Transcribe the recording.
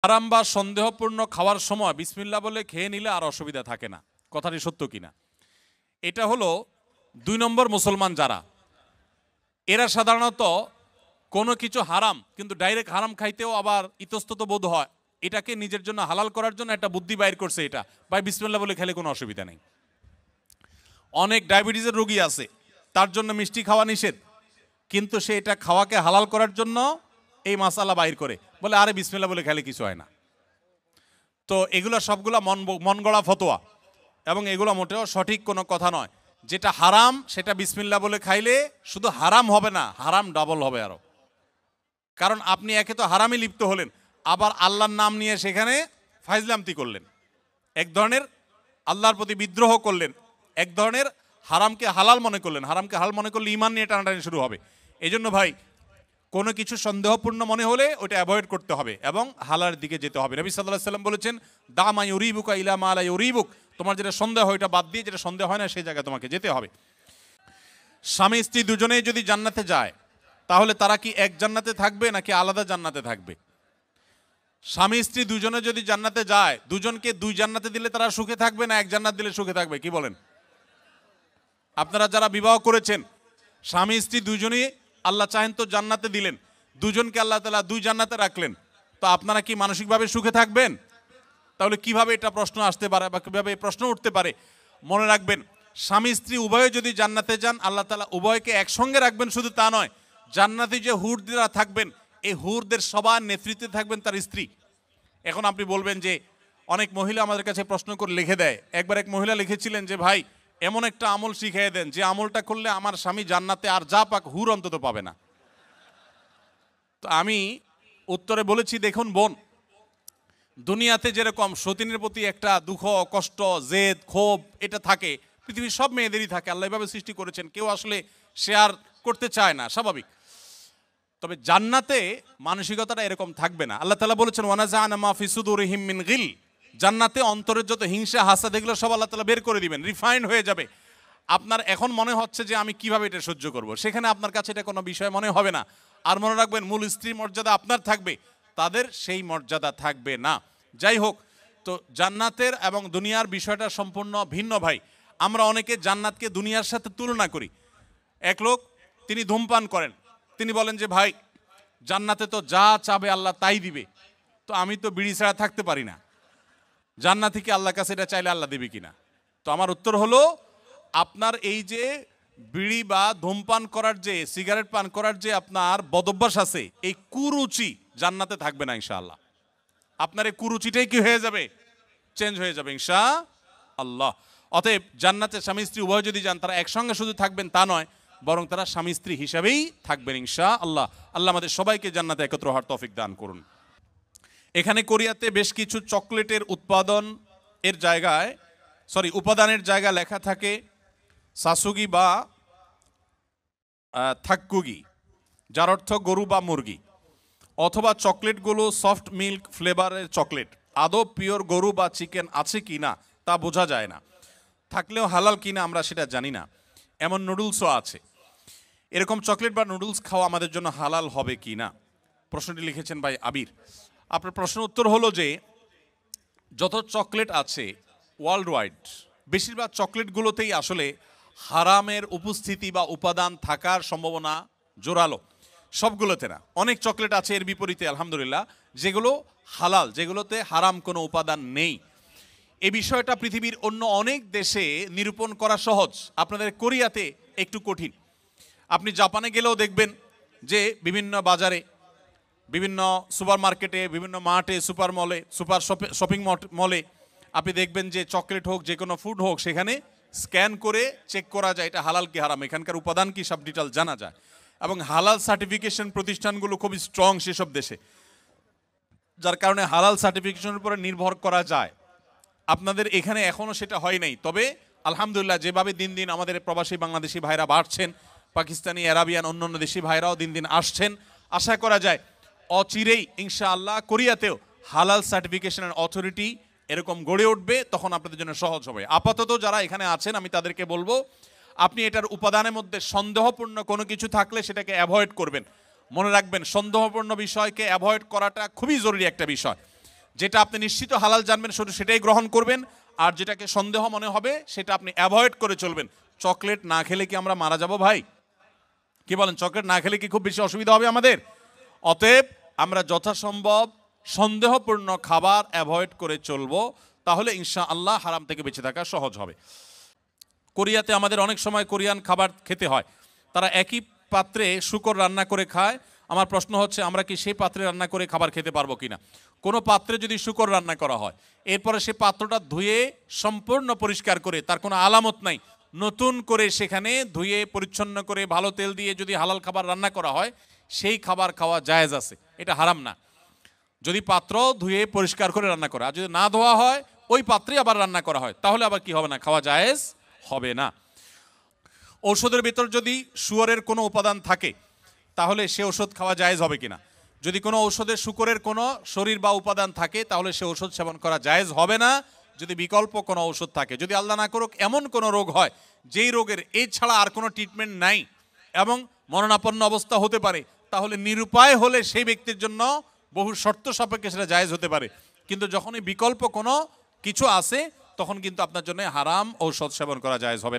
হারাম বা সন্দেহপূর্ণ খাওয়ার সময় বিসমিল্লাহ বলে খেয়ে নিলে আর অসুবিধা থাকে না, কথাটি সত্য কিনা? এটা হলো 2 নম্বর মুসলমান যারা, এরা সাধারণত কোনো কিছু হারাম কিন্তু ডাইরেক্ট হারাম খাইতেও আবার ইতস্তত বোধ হয়, এটাকে নিজের জন্য হালাল করার জন্য একটা বুদ্ধি বাইর করছে, এটা ভাই বিসমিল্লাহ বলে খেলে কোনো অসুবিধা নেই। অনেক ডায়াবেটিসের রোগী আছে, তার জন্য মিষ্টি খাওয়া নিষেধ, কিন্তু সে এটা খাওয়াকে হালাল করার জন্য এই মাসালা বাইর করে বলে আরে বিসমিল্লাহ বলে খেলে কিছু হয় না। তো এগুলো সবগুলো মন গড়া ফতোয়া এবং এগুলো মোটেও সঠিক কোনো কথা নয়। যেটা হারাম সেটা বিসমিল্লাহ বলে খাইলে শুধু হারাম হবে না, হারাম ডাবল হবে আরো। কারণ আপনি একে তো হারামে লিপ্ত হলেন, আবার আল্লাহর নাম নিয়ে সেখানে ফাইজলামতি করলেন, এক ধরনের আল্লাহর প্রতি বিদ্রোহ করলেন, এক ধরনের হারামকে হালাল মনে করলেন। হারামকে হালাল মনে করলে ঈমান নিয়ে টানাটানি শুরু হবে। এই জন্য ভাই কোনো কিছু সন্দেহপূর্ণ মনে হলে ওটা অ্যাভয়েড করতে হবে এবং হালার দিকে যেতে হবে। নবী সাল্লাল্লাহু আলাইহি ওয়াসাল্লাম বলেছেন, দামা ইউরিবুকা ইলা মা লা ইউরিবুক, তোমার যেটা সন্দেহ হয় ওটা বাদ দিয়ে যেটা সন্দেহ হয় না সেই জায়গায় তোমাকে যেতে হবে। স্বামী স্ত্রী দুজনেই যদি জান্নাতে যায় তাহলে তারা কি এক জান্নাতে থাকবে নাকি আলাদা জান্নাতে থাকবে? স্বামী স্ত্রী দুজনে যদি জান্নাতে যায়, দুজনকে 2 জান্নাতে দিলে তারা সুখে থাকবে না এক জান্নাত দিলে সুখে থাকবে? কি বলেন? আপনারা যারা বিবাহ করেছেন, স্বামী স্ত্রী দুজনেই আল্লাহ চাহেন তো জান্নাতে দিলেন, দুজনকে আল্লাহ তাআলা 2 জান্নাতে রাখলেন, তো আপনারা কি মানসিকভাবে সুখে থাকবেন? তাহলে কিভাবে এটা প্রশ্ন আসতে পারে বা কিভাবে প্রশ্ন উঠতে পারে? মনে রাখবেন, স্বামী স্ত্রী উভয়ে যদি জান্নাতে যান আল্লাহ তাআলা উভয়কে একসঙ্গে রাখবেন, শুধু তা নয়, জান্নাতে যে হুররা থাকবেন এই হুরদের সবার নেতৃত্বে থাকবেন তার স্ত্রী। এখন আপনি বলবেন যে অনেক মহিলা আমাদের কাছে প্রশ্ন করে লিখে দেয়। একবার এক মহিলা লিখেছিলেন যে ভাই এমন একটা আমল শিখিয়ে দেন যে আমলটা করলে আমার স্বামী জান্নাতে আর যা পাক হুর অন্তত পাবে না। তো আমি উত্তরে বলেছি, দেখুন বোন, দুনিয়াতে যেরকম সতীনের প্রতি একটা দুঃখ, কষ্ট, জেদ, ক্ষোভ এটা থাকে, পৃথিবীর সব মেয়েদেরই থাকে, আল্লাহ এভাবে সৃষ্টি করেছেন, কেউ আসলে শেয়ার করতে চায় না, স্বাভাবিক। তবে জান্নাতে মানসিকতাটা এরকম থাকবে না। আল্লাহ তাআলা বলেছেন, ওয়ানাজা'না মা ফি সুদুরিহিম মিন গিল, জান্নাতে অন্তরের যত হিংসা হাসাদ এগুলো সব আল্লাহ তাআলা বের করে দিবেন, রিফাইন্ড হয়ে যাবে। আপনার এখন মনে হচ্ছে যে আমি কিভাবে এটা সহ্য করব, সেখানে আপনার কাছে এটা কোনো বিষয় মনে হবে না। আর মনে রাখবেন, মূল স্ত্রীর মর্যাদা আপনার থাকবে, তাদের সেই মর্যাদা থাকবে না। যাই হোক, তো জান্নাতের এবং দুনিয়ার বিষয়টা সম্পূর্ণ ভিন্ন ভাই। আমরা অনেকে জান্নাতকে দুনিয়ার সাথে তুলনা করি। এক লোক তিনি ধূমপান করেন, তিনি বলেন যে ভাই জান্নাতে তো যা চাবে আল্লাহ তাই দিবে, তো আমি তো বিড়ি ছাড়া থাকতে পারি না, জান্নাতে কি আল্লাহর কাছে এটা চাইলে আল্লাহ দেবে কিনা? তো আমার উত্তর হলো, আপনার এই যে বিড়ি বা ধূমপান করার যে, সিগারেট পান করার যে আপনার বদভ্যাস আছে, এই কুরুচি জান্নাতে থাকবে না ইনশাআল্লাহ। আপনার এই কুরুচিটাই কি হয়ে যাবে? চেঞ্জ হয়ে যাবে ইনশাআল্লাহ। অতএব জান্নাতে স্বামী স্ত্রী উভয় যদি যান, তারা একসঙ্গে শুধু থাকবেন তা নয়, বরং তারা স্বামী স্ত্রী হিসাবেই থাকবেন ইনশাআল্লাহ। আল্লাহ আমাদের সবাইকে জান্নাতে একত্র হওয়ার তৌফিক দান করুন। এখানে কোরিয়াতে বেশ কিছু চকলেটের উপাদানের জায়গা লেখা থাকে সাসুগি বা থাক্কুগি, যার অর্থ গরু বা মুরগি, অথবা চকলেটগুলো সফট মিল্ক ফ্লেভারের চকলেট। আদৌ পিওর গরু বা চিকেন আছে কি না তা বোঝা যায় না, থাকলেও হালাল কিনা আমরা সেটা জানি না। এমন নুডলসও আছে। এরকম চকলেট বা নুডলস খাওয়া আমাদের জন্য হালাল হবে কি না? প্রশ্নটি লিখেছেন ভাই আবির। আপনার প্রশ্ন উত্তর হলো যে যত চকলেট আছে ওয়ার্ল্ড ওয়াইড, বেশিরভাগ চকলেটগুলোতেই আসলে হারামের উপস্থিতি বা উপাদান থাকার সম্ভাবনা জোরালো, সবগুলোতে না। অনেক চকলেট আছে এর বিপরীতে আলহামদুলিল্লাহ যেগুলো হালাল, যেগুলোতে হারাম কোনো উপাদান নেই। এই বিষয়টা পৃথিবীর অন্য অনেক দেশে নিরূপণ করা সহজ, আপনাদের কোরিয়াতে একটু কঠিন। আপনি জাপানে গেলেও দেখবেন যে বিভিন্ন বাজারে, বিভিন্ন সুপার মার্কেটে, বিভিন্ন মার্টে, সুপার মলে, সুপার শপিং মলে আপনি দেখবেন যে চকলেট হোক, যে কোনো ফুড হোক, সেখানে স্ক্যান করে চেক করা যায় এটা হালাল কি হারাম, এখানকার উপাদান কি, সব ডিটেল জানা যায়। এবং হালাল সার্টিফিকেশন প্রতিষ্ঠানগুলো খুবই স্ট্রং সেসব দেশে, যার কারণে হালাল সার্টিফিকেশনের উপরে নির্ভর করা যায়। আপনাদের এখানে এখনও সেটা হয় নাই, তবে আলহামদুলিল্লাহ যেভাবে দিন দিন আমাদের প্রবাসী বাংলাদেশি ভাইরা বাড়ছেন, পাকিস্তানি, আরাবিয়ান, অন্যান্য দেশি ভাইরাও দিন দিন আসছেন, আশা করা যায় অচিরেই ইনশাআল্লাহ কোরিয়াতেও হালাল সার্টিফিকেশনের অথরিটি এরকম গড়ে উঠবে, তখন আপনাদের জন্য সহজ হবে। আপাতত যারা এখানে আছেন আমি তাদেরকে বলবো, আপনি এটার উপাদানের মধ্যে সন্দেহপূর্ণ কোনো কিছু থাকলে সেটাকে অ্যাভয়েড করবেন। মনে রাখবেন, সন্দেহপূর্ণ বিষয়কে অ্যাভয়েড করাটা খুবই জরুরি একটা বিষয়। যেটা আপনি নিশ্চিত হালাল জানবেন শুধু সেটাই গ্রহণ করবেন, আর যেটাকে সন্দেহ মনে হবে সেটা আপনি অ্যাভয়েড করে চলবেন। চকলেট না খেলে কি আমরা মারা যাব ভাই? কি বলেন, চকলেট না খেলে কি খুব বেশি অসুবিধা হবে আমাদের? অতএব আমরা যথাসম্ভব সন্দেহপূর্ণ খাবার অ্যাভয়েড করে চলবো, তাহলে ইনশাআল্লাহ হারাম থেকে বেঁচে থাকা সহজ হবে। কোরিয়াতে আমাদের অনেক সময় কোরিয়ান খাবার খেতে হয়, তারা একই পাত্রে শূকর রান্না করে খায়। আমার প্রশ্ন হচ্ছে, আমরা কি সেই পাত্রে রান্না করে খাবার খেতে পারবো কিনা? কোনো পাত্রে যদি শূকর রান্না করা হয়, এরপরে সে পাত্রটা ধুয়ে সম্পূর্ণ পরিষ্কার করে, তার কোনো আলামত নাই, নতুন করে সেখানে ধুয়ে পরিচ্ছন্ন করে ভালো তেল দিয়ে যদি হালাল খাবার রান্না করা হয়, সেই খাবার খাওয়া জায়েজ আছে, এটা হারাম না। যদি পাত্র ধুয়ে পরিষ্কার করে রান্না করা, আর যদি না ধোয়া হয় ওই পাত্রে আবার রান্না করা হয়, তাহলে আবার কি হবে না, খাওয়া জায়েজ হবে না। ঔষধের ভিতর যদি শুয়োরের কোনো উপাদান থাকে, তাহলে সে ওষুধ খাওয়া জায়েজ হবে কিনা? যদি কোনো ঔষধে শুকরের কোনো শরীর বা উপাদান থাকে, তাহলে সে ওষুধ সেবন করা জায়েজ হবে না। যদি বিকল্প কোনো ঔষধ থাকে, যদি আল্লাহ না করুক এমন কোনো রোগ হয় যেই রোগের এই ছাড়া আর কোনো ট্রিটমেন্ট নাই এবং মরণাপন্ন অবস্থা হতে পারে, তাহলে নিরুপায় হলে সেই ব্যক্তির জন্য বহু শর্ত সাপেক্ষে সেটা জায়েজ হতে পারে। কিন্তু যখনই বিকল্প কোনো কিছু আছে, তখন কিন্তু আপনার জন্য হারাম ঔষধ সেবন করা জায়েজ হবে না।